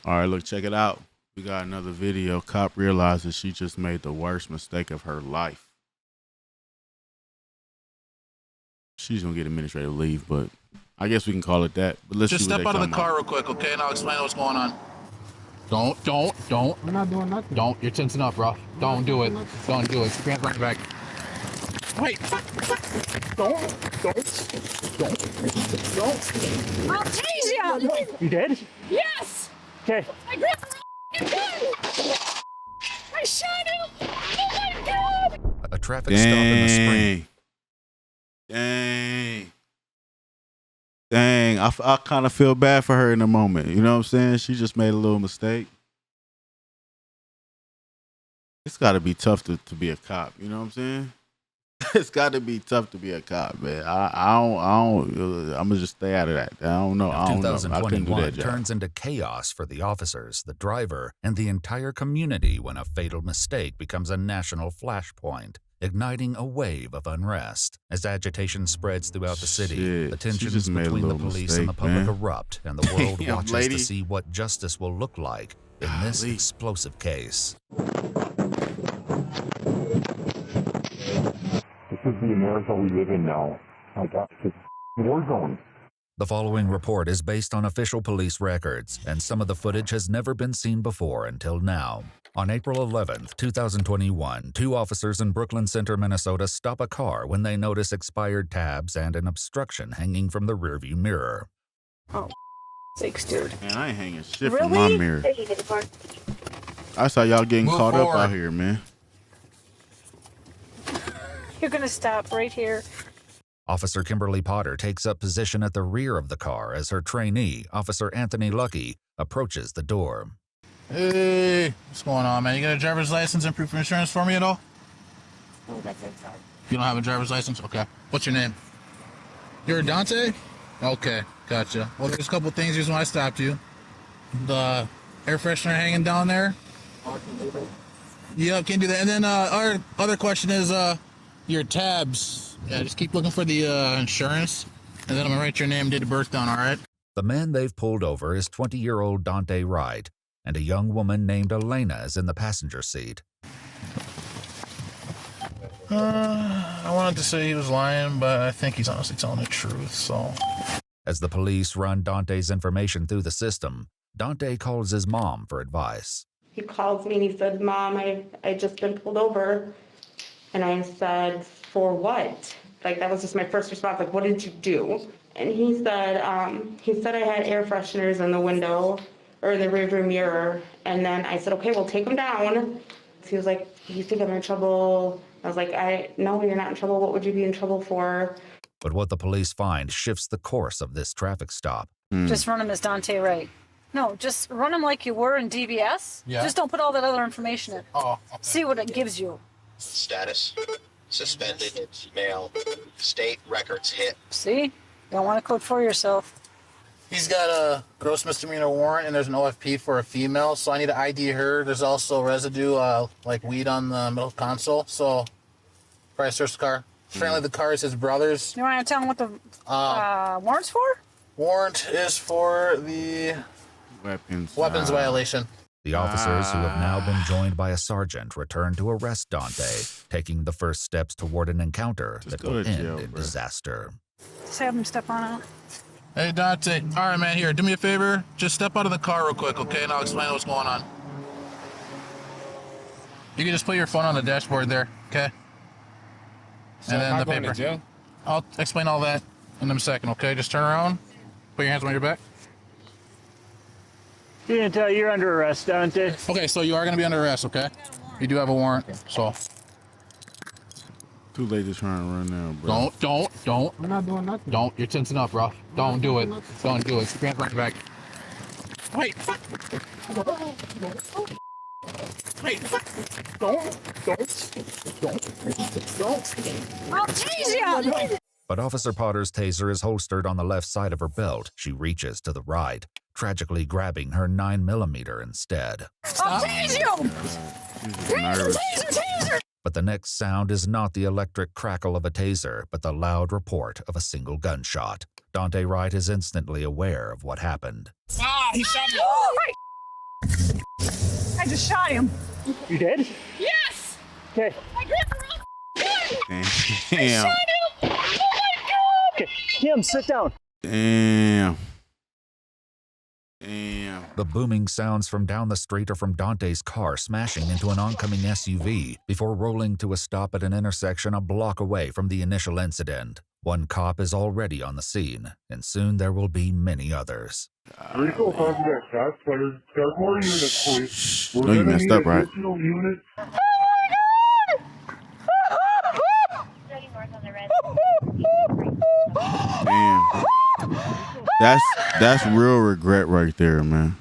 All right, look, check it out. We got another video. Cop realizes she just made the worst mistake of her life. She's gonna get administrative leave, but I guess we can call it that. But let's just see what step out of the car about. real quick, okay? And I'll explain what's going on. Don't. We're not doing nothing. Don't. You're tensing up, bro. Don't do it. Don't do it. Keep your hands right back. Wait. Don't. I'll tease you! You did? Yes! Okay. I grabbed the gun! I shot him! Oh my God! A traffic stop in the spring. Dang. I kind of feel bad for her in the moment. You know what I'm saying? She just made a little mistake. It's got to be tough to be a cop. You know what I'm saying? It's got to be tough to be a cop, man. I'm gonna just stay out of that. I don't know. I couldn't do 2021 that job. turns into chaos for the officers, the driver, and the entire community when a fatal mistake becomes a national flashpoint, igniting a wave of unrest. As agitation spreads throughout the city, the tensions between the police and the public erupt, and the world watches to see what justice will look like in this explosive case. This is the America we live in now. My God, it's a war zone. The following report is based on official police records, and some of the footage has never been seen before until now. On April 11, 2021, two officers in Brooklyn Center, Minnesota stop a car when they notice expired tabs and an obstruction hanging from the rearview mirror. Oh, sakes, dude. Man, I ain't hanging shit from my mirror. I saw y'all getting Move caught forward. up out here, man. You're gonna stop right here. Officer Kimberly Potter takes up position at the rear of the car as her trainee, Officer Anthony Lucky, approaches the door. Hey, what's going on, man? You got a driver's license and proof of insurance for me at all? Oh, that's inside. You don't have a driver's license? Okay. What's your name? You're Daunte? Okay, gotcha. Well, there's a couple things. Here's why I stopped you. The air freshener hanging down there. Yeah, can't do that. And then our other question is your tabs. Yeah, just keep looking for the insurance, and then I'm gonna write your name, date of birth down. All right? The man they've pulled over is 20-year-old Daunte Wright, and a young woman named Elena is in the passenger seat. I wanted to say he was lying, but I think he's honestly telling the truth. So, As the police run Daunte's information through the system, Daunte calls his mom for advice. He calls me and he said, "Mom, I just been pulled over." And I said, "For what?" Like, that was just my first response. Like, what did you do? And he said I had air fresheners in the window or the rearview mirror. And then I said, "Okay, well, take them down." He was like, "You think I'm in trouble?" I was like, "No, you're not in trouble. What would you be in trouble for?" But what the police find shifts the course of this traffic stop. Just run him as Daunte Wright. No, just run him like you were in DBS. Yeah. Just don't put all that other information in. Oh, okay. See what it gives you. Status, suspended, mail, state records hit. See? Don't want to code for yourself. He's got a gross misdemeanor warrant, and there's an OFP for a female, so I need to ID her. There's also residue, like weed on the middle console, so probably search the car. Apparently the car is his brother's. You want to tell him what the warrant's for? Warrant is for the weapons violation. The officers, who have now been joined by a sergeant, return to arrest Daunte, taking the first steps toward an encounter that go will to end jail, in bro. disaster. Just have him step on out. Hey, Daunte. All right, man, here, do me a favor. Just step out of the car real quick, okay, and I'll explain what's going on. You can just put your phone on the dashboard there, okay? So am I going to jail? I'll explain all that in a second, okay? Just turn around, put your hands on your back. You didn't tell you're under arrest, Dante. Okay, so you are going to be under arrest, okay? You do have a warrant, so Too late to try and run now, bro. don't. We're not doing nothing. Don't. You're tensing up, bro. Don't do it. Don't do it. Keep your hands on your back. Wait. Wait. Don't. I'll tease you! But Officer Potter's taser is holstered on the left side of her belt. She reaches to the right, tragically grabbing her 9mm instead. I'll tease you! Taser, taser, taser! But the next sound is not the electric crackle of a taser, but the loud report of a single gunshot. Daunte Wright is instantly aware of what happened. Ah, he shot me. I just shot him. You did? Yes! Okay. I grabbed the wrong gun. I Damn. shot him. Oh my God! Okay. Kim, sit down. Damn. Damn. The booming sounds from down the street are from Daunte's car smashing into an oncoming SUV before rolling to a stop at an intersection a block away from the initial incident. One cop is already on the scene, and soon there will be many others. Rico, copy that. Shots fired. Start more units, please. Shh. We're No, you gonna messed need up, right? additional units. Damn. That's real regret right there, man.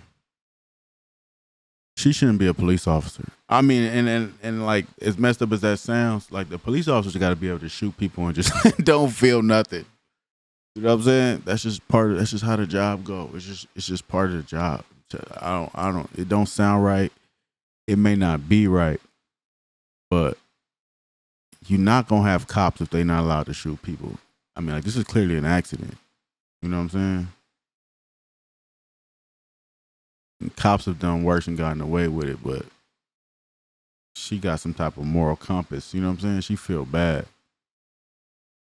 She shouldn't be a police officer. I mean, and like as messed up as that sounds, like the police officers got to be able to shoot people and just don't feel nothing. You know what I'm saying? That's just that's just how the job go. It's just part of the job. It don't sound right. It may not be right, but you're not gonna have cops if they're not allowed to shoot people. I mean, like this is clearly an accident. You know what I'm saying? And cops have done worse and gotten away with it, but she got some type of moral compass. You know what I'm saying? She feel bad.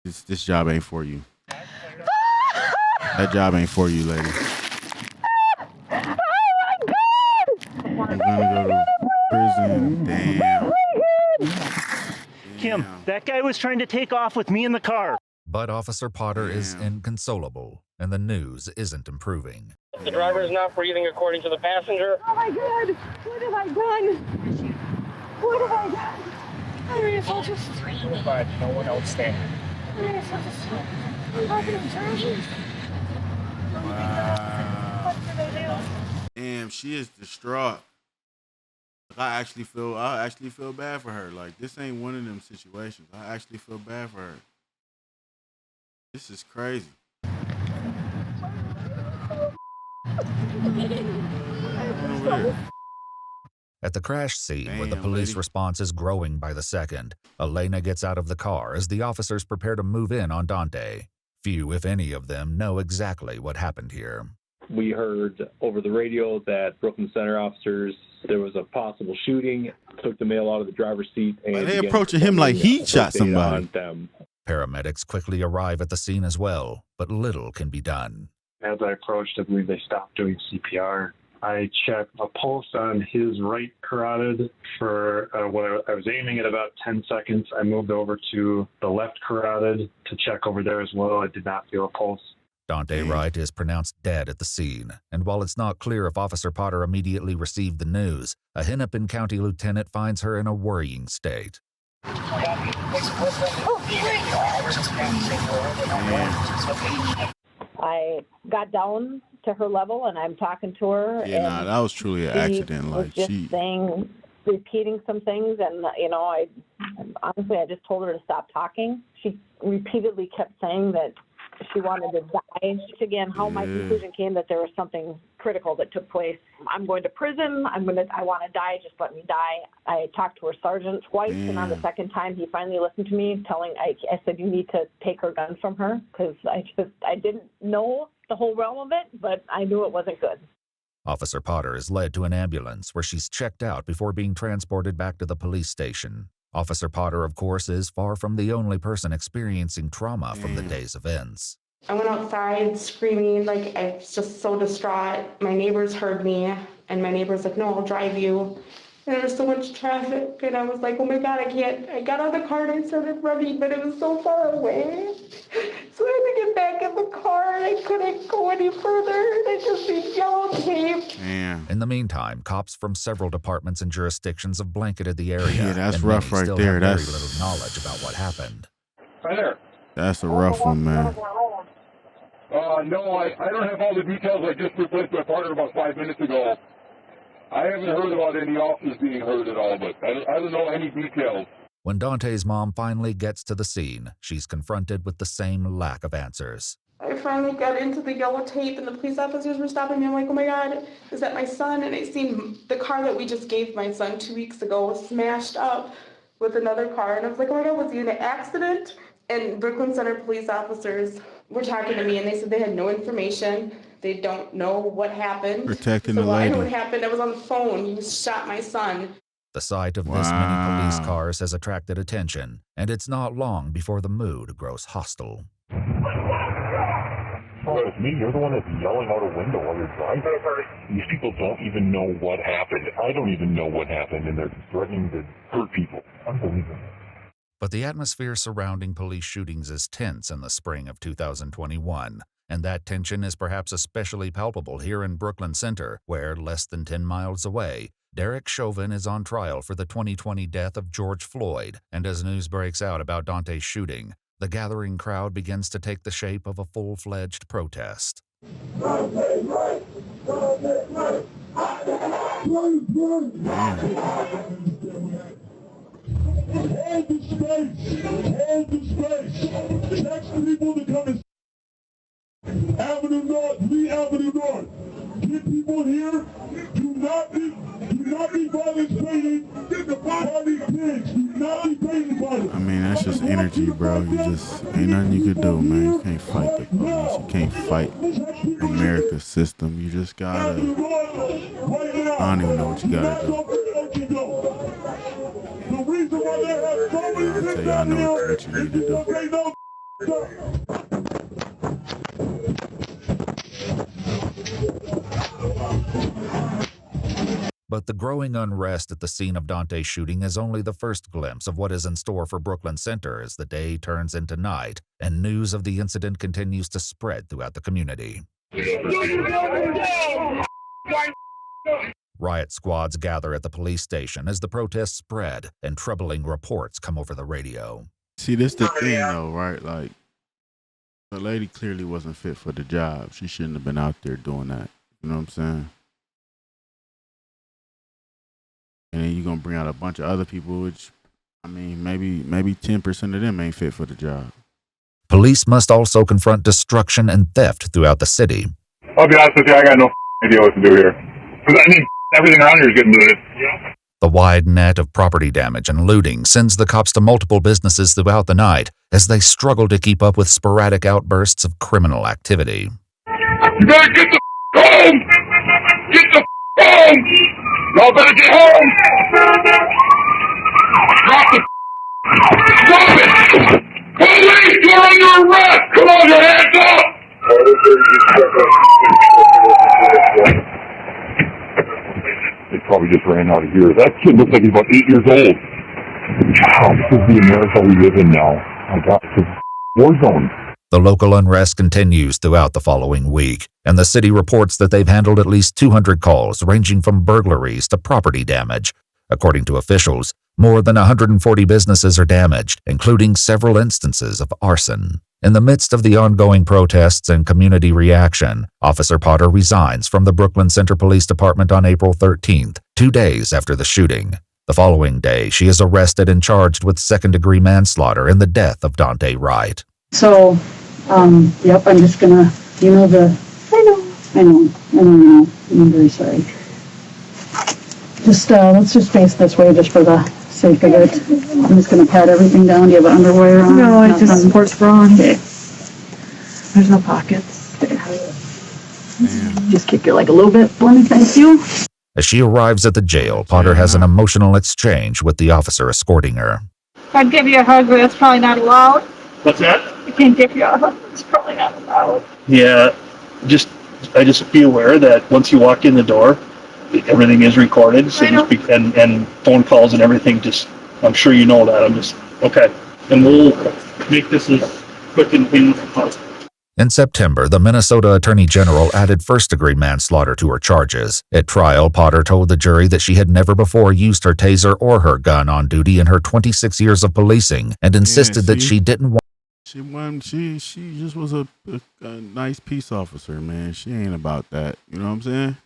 This job ain't for you. That job ain't for you, lady. I'm gonna go to prison. Damn. Kim, that guy was trying to take off with me in the car. But Officer Potter is inconsolable, and the news isn't improving. The driver is not breathing according to the passenger. Oh my God! What have I done? What have I done? I mean, if I'll just... But no one else there. I mean, if I'll just... I'm not gonna observe. Wow. What did I do? Damn, she is distraught. I actually feel bad for her. Like this ain't one of them situations. I actually feel bad for her. This is crazy. At the crash scene, where the Damn, police lady. response is growing by the second, Elena gets out of the car as the officers prepare to move in on Daunte. Few, if any of them, know exactly what happened here. We heard over the radio that Brooklyn Center officers, there was a possible shooting, took the male out of the driver's seat. And But they approaching him like he shot somebody. on them. Paramedics quickly arrive at the scene as well, but little can be done. As I approached, I believe they stopped doing CPR. I checked a pulse on his right carotid for what I was aiming at about 10 seconds. I moved over to the left carotid to check over there as well. I did not feel a pulse. Daunte Wright is pronounced dead at the scene, and while it's not clear if Officer Potter immediately received the news, a Hennepin County lieutenant finds her in a worrying state. I got down to her level and I'm talking to her. Yeah, nah, that was truly an accident. Was Like just repeating some things, and I honestly just told her to stop talking. She repeatedly kept saying that she wanted to die. Again, how my conclusion came that there was something critical that took place. I'm going to prison. I want to die. Just let me die. I talked to her sergeant twice, and on the second time, he finally listened to me, I said, you need to take her gun from her, because I didn't know the whole realm of it, but I knew it wasn't good. Officer Potter is led to an ambulance where she's checked out before being transported back to the police station. Officer Potter, of course, is far from the only person experiencing trauma from the day's events. I went outside screaming, like I was just so distraught. My neighbors heard me, and my neighbor's like, no, I'll drive you. And there was so much traffic, and I was like, oh my God, I can't. I got out of the car and I started running, but it was so far away. So I had to get back in the car, and I couldn't go any further. And I just see yellow tape. In the meantime, cops from several departments and jurisdictions have blanketed the area. Yeah, that's and rough many right still there. have That's very little knowledge about what happened. Right there. That's a rough one, man. No, I don't have all the details. I just replaced my partner about 5 minutes ago. I haven't heard about any officers being hurt at all, but I don't know any details. When Daunte's mom finally gets to the scene, she's confronted with the same lack of answers. I finally got into the yellow tape, and the police officers were stopping me. I'm like, oh my God, is that my son? And I seen the car that we just gave my son 2 weeks ago was smashed up with another car. And I was like, oh my God, was he in an accident? And Brooklyn Center police officers were talking to me, and they said they had no information. They don't know what happened. Protecting so the I know lady. what happened. I was on the phone. He shot my son. The sight of this many police cars has attracted attention, and it's not long before the mood grows hostile. Oh, it's me. You're the one that's yelling out a window while you're driving. These people don't even know what happened. I don't even know what happened, and they're threatening to hurt people. Unbelievable. But the atmosphere surrounding police shootings is tense in the spring of 2021, and that tension is perhaps especially palpable here in Brooklyn Center, where, less than 10 miles away, Derek Chauvin is on trial for the 2020 death of George Floyd, and as news breaks out about Daunte's shooting, the gathering crowd begins to take the shape of a full-fledged protest. Daunte Wright! Daunte Wright! Hold the space! Hold the space! Text people to come and Avenue North, Lee Avenue North. Get people here. Do not be violence painting. Get the party pigs. Do not be painting violence. I mean, that's just energy, bro. You just ain't nothing you could do, man. You can't fight the police. You can't fight America's system. You just gotta. I don't even know what you gotta do. I'll tell you, I know what you need to do. But the growing unrest at the scene of Daunte's shooting is only the first glimpse of what is in store for Brooklyn Center as the day turns into night and news of the incident continues to spread throughout the community. Riot squads gather at the police station as the protests spread and troubling reports come over the radio. See, this the thing, though, right? Like, the lady clearly wasn't fit for the job. She shouldn't have been out there doing that. You know what I'm saying? And then you're going to bring out a bunch of other people, which, I mean, maybe 10% of them ain't fit for the job. Police must also confront destruction and theft throughout the city. I'll be honest with you, I got no idea what to do here. Because I mean, everything around here is getting looted. The wide net of property damage and looting sends the cops to multiple businesses throughout the night as they struggle to keep up with sporadic outbursts of criminal activity. You better get the home! Get the home! Y'all better get home! Drop the Stop it! Police, you're under arrest! Come on, your hands up! They probably just ran out of here. That kid looks like he's about 8 years old. Wow, this is the America we live in now. My God, it's a war zone. The local unrest continues throughout the following week, and the city reports that they've handled at least 200 calls ranging from burglaries to property damage. According to officials, more than 140 businesses are damaged, including several instances of arson. In the midst of the ongoing protests and community reaction, Officer Potter resigns from the Brooklyn Center Police Department on April 13th, 2 days after the shooting. The following day, she is arrested and charged with second-degree manslaughter in the death of Daunte Wright. So, yep, I'm just gonna, I know, I'm very sorry. Just, let's just face this way just for the sake of it. I'm just gonna pat everything down. Do you have underwear on? No, I just sports bra on. Okay. There's no pockets. Okay. Just kick your leg a little bit for me, thank you. As she arrives at the jail, Potter has an emotional exchange with the officer escorting her. I'd give you a hug, but that's probably not allowed. What's that? I can't give you a hug. It's probably not allowed. Yeah, I just be aware that once you walk in the door, everything is recorded, so and phone calls and everything. Just, I'm sure you know that. I'm just okay, and we'll make this as quick and painless as possible. In September, the Minnesota Attorney General added first-degree manslaughter to her charges. At trial, Potter told the jury that she had never before used her taser or her gun on duty in her 26 years of policing and insisted that she didn't want. She just was a nice peace officer, man. She ain't about that. You know what I'm saying?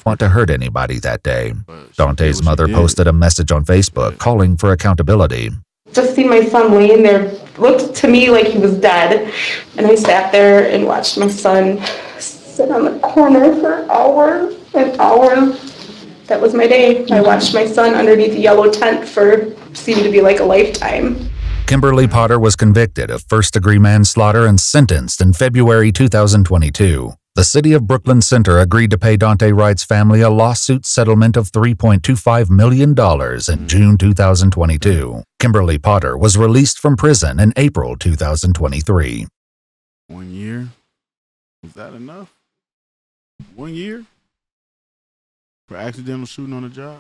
Want to hurt anybody that day. Daunte's mother posted a message on Facebook calling for accountability. Just see my son laying there, looked to me like he was dead, and I sat there and watched my son sit on the corner for hours and hours. That was my day. I watched my son underneath the yellow tent for seemed to be like a lifetime. Kimberly Potter was convicted of first-degree manslaughter and sentenced in February 2022. The city of Brooklyn Center agreed to pay Daunte Wright's family a lawsuit settlement of $3.25 million in June 2022. Kimberly Potter was released from prison in April 2023. 1 year? Was that enough? 1 year? For accidental shooting on the job?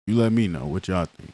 You let me know what y'all think.